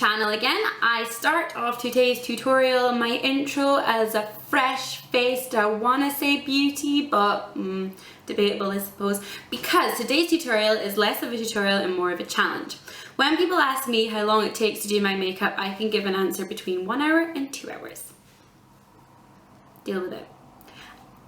channel again. I start off today's tutorial, my intro, as a fresh-faced, I want to say beauty, but debatable I suppose, because today's tutorial is less of a tutorial and more of a challenge. When people ask me how long it takes to do my makeup, I can give an answer between 1 hour and 2 hours. Deal with it.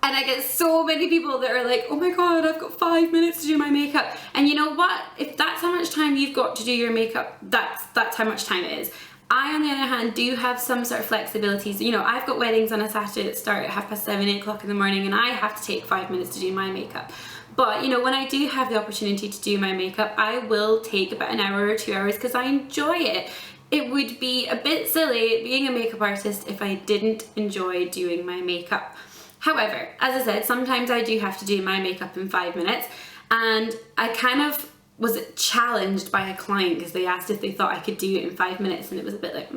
And I get so many people that are like, oh my god, I've got 5 minutes to do my makeup. And you know what? If that's how much time you've got to do your makeup, that's how much time it is. I, on the other hand, do have some sort of flexibilities. You know, I've got weddings on a Saturday that start at 7:30, 8 o'clock in the morning, and I have to take 5 minutes to do my makeup. But, you know, when I do have the opportunity to do my makeup, I will take about an hour or 2 hours because I enjoy it. It would be a bit silly being a makeup artist if I didn't enjoy doing my makeup. However, as I said, sometimes I do have to do my makeup in 5 minutes, and I kind of was challenged by a client because they asked if they thought I could do it in 5 minutes, and it was a bit like,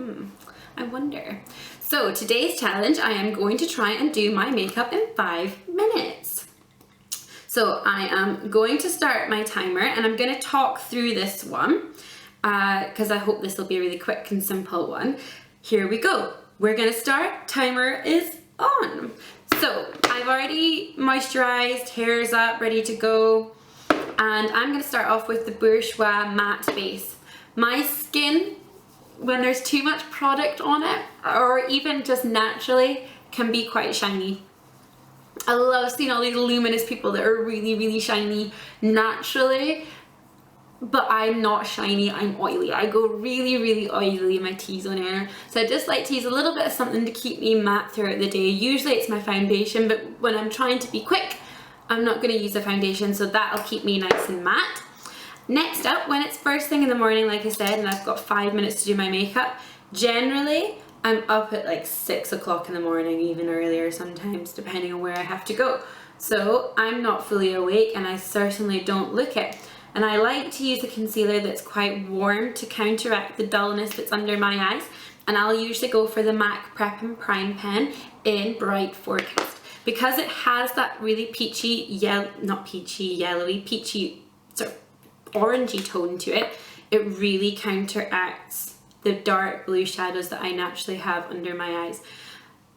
I wonder. So today's challenge, I am going to try and do my makeup in 5 minutes. So I am going to start my timer, and I'm going to talk through this one because I hope this will be a really quick and simple one. Here we go. We're going to start. Timer is on. So I've already moisturized, hair's up, ready to go, and I'm going to start off with the Bourjois Matte base. My skin, when there's too much product on it, or even just naturally, can be quite shiny. I love seeing all these luminous people that are really, really shiny naturally, but I'm not shiny, I'm oily. I go really, really oily in my T-zone area. So I just like to use a little bit of something to keep me matte throughout the day. Usually it's my foundation, but when I'm trying to be quick, I'm not going to use a foundation, so that'll keep me nice and matte. Next up, when it's first thing in the morning, like I said, and I've got 5 minutes to do my makeup, generally I'm up at like 6 o'clock in the morning, even earlier sometimes, depending on where I have to go. So I'm not fully awake, and I certainly don't look it. And I like to use a concealer that's quite warm to counteract the dullness that's under my eyes. And I'll usually go for the MAC Prep and Prime pen in Bright Forecast. Because it has that really peachy, yellowy, peachy, sort of orangey tone to it, it really counteracts the dark blue shadows that I naturally have under my eyes.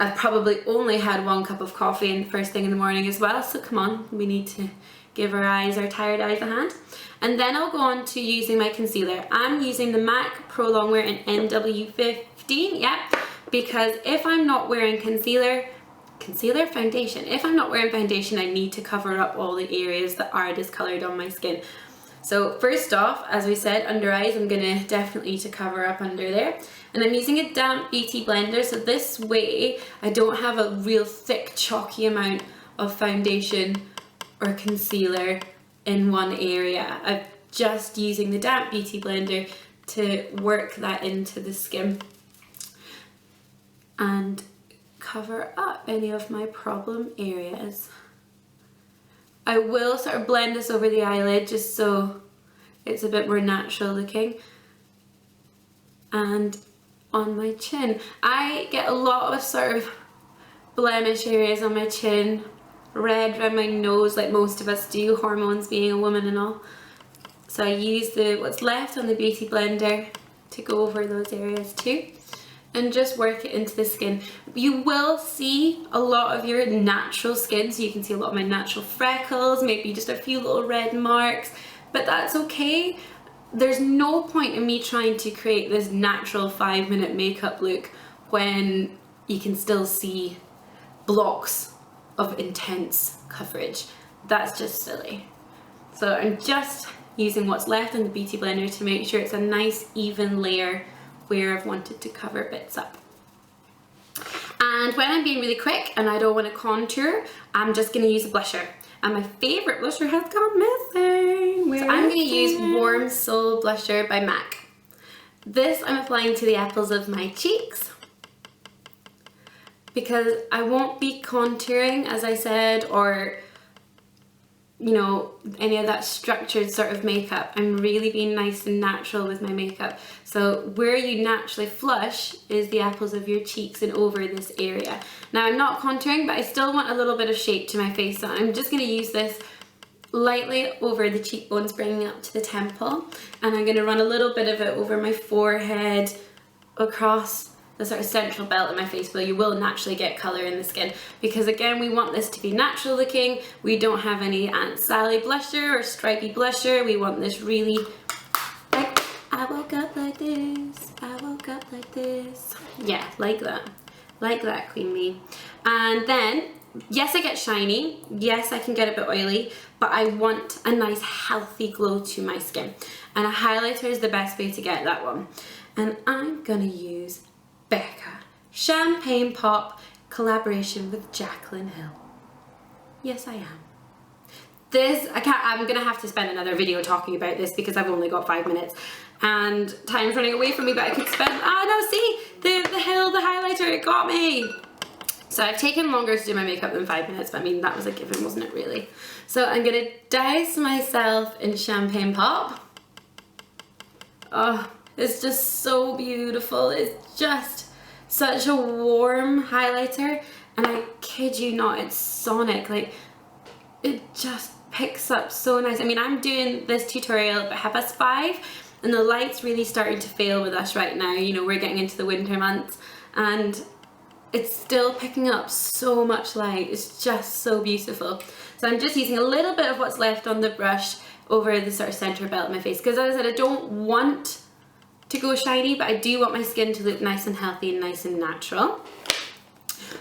I've probably only had 1 cup of coffee in the first thing in the morning as well, so come on, we need to give our tired eyes a hand. And then I'll go on to using my concealer. I'm using the MAC Prolongwear in NW15, because if I'm not wearing foundation, if I'm not wearing foundation, I need to cover up all the areas that are discolored on my skin. So first off, as we said, under eyes, I'm gonna definitely need to cover up under there. And I'm using a damp beauty blender, so this way I don't have a real thick, chalky amount of foundation or concealer in one area. I'm just using the damp beauty blender to work that into the skin and cover up any of my problem areas. I will sort of blend this over the eyelid just so it's a bit more natural looking. And on my chin, I get a lot of sort of blemish areas on my chin, red around my nose like most of us do, hormones being a woman and all. So I use what's left on the beauty blender to go over those areas too and just work it into the skin. You will see a lot of your natural skin, so you can see a lot of my natural freckles, maybe just a few little red marks, but that's okay. There's no point in me trying to create this natural 5-minute makeup look when you can still see blocks of intense coverage. That's just silly. So I'm just using what's left in the beauty blender to make sure it's a nice even layer where I've wanted to cover bits up. And when I'm being really quick and I don't want to contour, I'm just going to use a blusher. And my favourite blusher has gone missing. So I'm going to use Warm Soul Blusher by MAC. This I'm applying to the apples of my cheeks, because I won't be contouring, as I said, or you know, any of that structured sort of makeup. I'm really being nice and natural with my makeup. So where you naturally flush is the apples of your cheeks and over this area. Now I'm not contouring, but I still want a little bit of shape to my face, so I'm just going to use this lightly over the cheekbones, bringing it up to the temple, and I'm going to run a little bit of it over my forehead across the sort of central belt of my face where you will naturally get colour in the skin, because again we want this to be natural looking. We don't have any Aunt Sally blusher or stripy blusher. We want this really like, I woke up like this, I woke up like this. Yeah, like that, Queen Bee. And then, yes, I get shiny, yes, I can get a bit oily, but I want a nice healthy glow to my skin. And a highlighter is the best way to get that one. And I'm gonna use Becca Champagne Pop collaboration with Jaclyn Hill. Yes, I am. This, I'm gonna have to spend another video talking about this because I've only got 5 minutes and time's running away from me, but I could spend, no, see, the Hill, the highlighter, it got me. So I've taken longer to do my makeup than 5 minutes, but I mean, that was a given, wasn't it really? So I'm gonna douse myself in Champagne Pop. Oh, it's just so beautiful. It's just such a warm highlighter, and I kid you not, it's sonic. Like, it just picks up so nice. I mean, I'm doing this tutorial at 5:30, and the light's really starting to fail with us right now. You know, we're getting into the winter months, and it's still picking up so much light. It's just so beautiful. So I'm just using a little bit of what's left on the brush over the sort of center belt of my face, because as I said, I don't want to go shiny, but I do want my skin to look nice and healthy and nice and natural.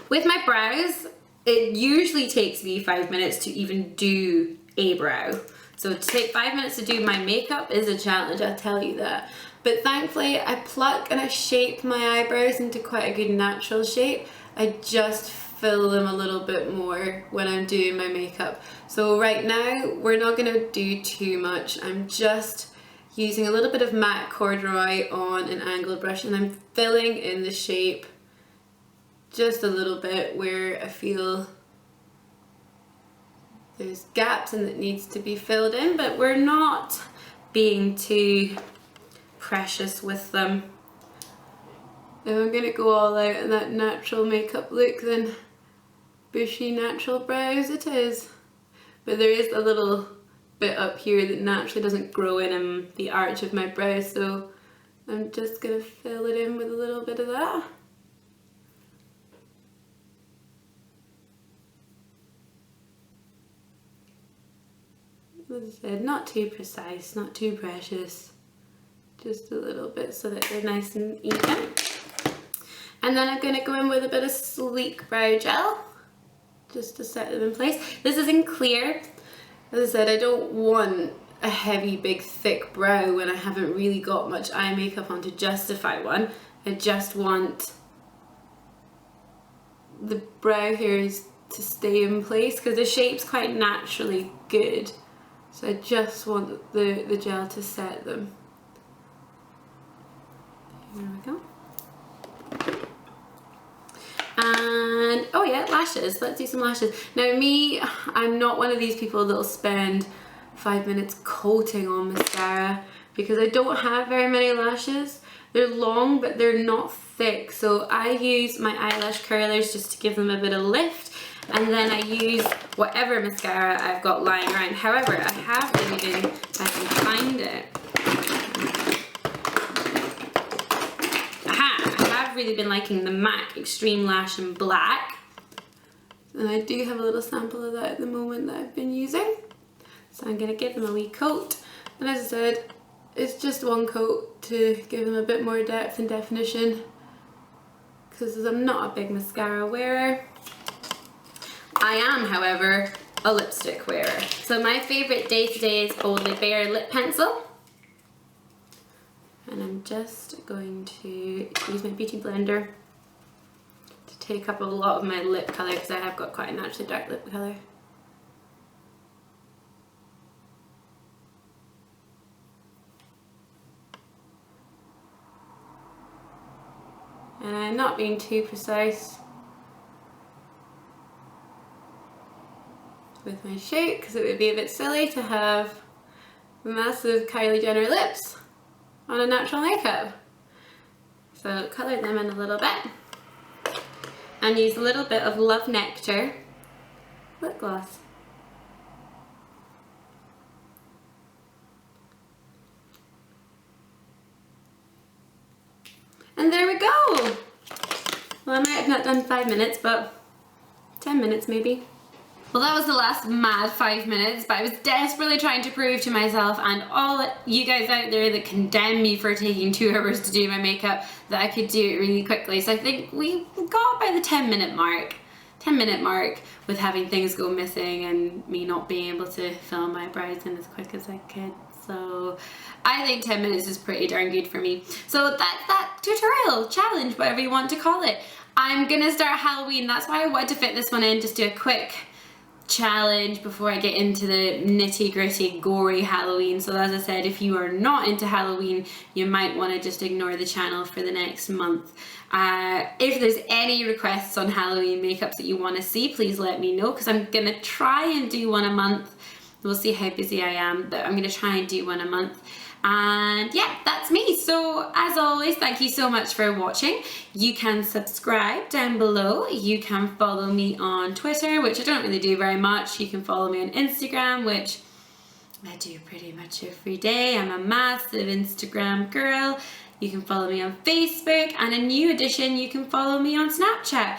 With my brows, it usually takes me 5 minutes to even do a brow. So to take 5 minutes to do my makeup is a challenge, I'll tell you that. But thankfully I pluck and I shape my eyebrows into quite a good natural shape. I just fill them a little bit more when I'm doing my makeup. So right now we're not going to do too much. I'm just using a little bit of matte corduroy on an angled brush, and I'm filling in the shape just a little bit where I feel there's gaps and it needs to be filled in, but we're not being too precious with them. If I'm gonna go all out in that natural makeup look, then bushy natural brows it is. But there is a little bit up here that naturally doesn't grow in the arch of my brow, so I'm just gonna fill it in with a little bit of that. As I said, not too precise, not too precious, just a little bit so that they're nice and even. And then I'm going to go in with a bit of sleek brow gel just to set them in place. This is in clear. As I said, I don't want a heavy, big, thick brow when I haven't really got much eye makeup on to justify one. I just want the brow hairs to stay in place because the shape's quite naturally good. So I just want the gel to set them. There we go. And, oh yeah, lashes. Let's do some lashes. Now me, I'm not one of these people that'll spend 5 minutes coating on mascara because I don't have very many lashes. They're long, but they're not thick. So I use my eyelash curlers just to give them a bit of lift. And then I use whatever mascara I've got lying around. However, I have really been, if I can find it. Aha! I have really been liking the MAC Extreme Lash in black. And I do have a little sample of that at the moment that I've been using. So I'm going to give them a wee coat. And as I said, it's just one coat to give them a bit more depth and definition. Because I'm not a big mascara wearer. I am, however, a lipstick wearer. So my favourite day today is Boldly Bare lip pencil. And I'm just going to use my beauty blender to take up a lot of my lip colour because I have got quite a naturally dark lip colour. And I'm not being too precise with my shape because it would be a bit silly to have massive Kylie Jenner lips on a natural makeup. So colour them in a little bit and use a little bit of Love Nectar lip gloss. And there we Oh! Well, I might have not done 5 minutes, but 10 minutes maybe. Well, that was the last mad 5 minutes, but I was desperately trying to prove to myself and all you guys out there that condemn me for taking 2 hours to do my makeup that I could do it really quickly. So I think we got by the 10-minute mark. 10-minute mark with having things go missing and me not being able to film my brows in as quick as I could. So I think 10 minutes is pretty darn good for me. So that's that tutorial, challenge, whatever you want to call it. I'm gonna start Halloween. That's why I wanted to fit this one in, just do a quick challenge before I get into the nitty gritty gory Halloween. So as I said, if you are not into Halloween, you might want to just ignore the channel for the next month. If there's any requests on Halloween makeups that you want to see, please let me know, because I'm gonna try and do one a month. We'll see how busy I am, but I'm gonna try and do one a month. And yeah, that's me. So as always, thank you so much for watching. You can subscribe down below. You can follow me on Twitter, which I don't really do very much. You can follow me on Instagram, which I do pretty much every day. I'm a massive Instagram girl. You can follow me on Facebook, and a new addition, you can follow me on Snapchat.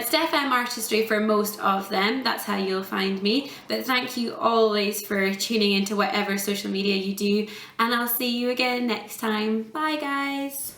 Steph M Artistry for most of them, that's how you'll find me. But thank you always for tuning into whatever social media you do, and I'll see you again next time. Bye guys.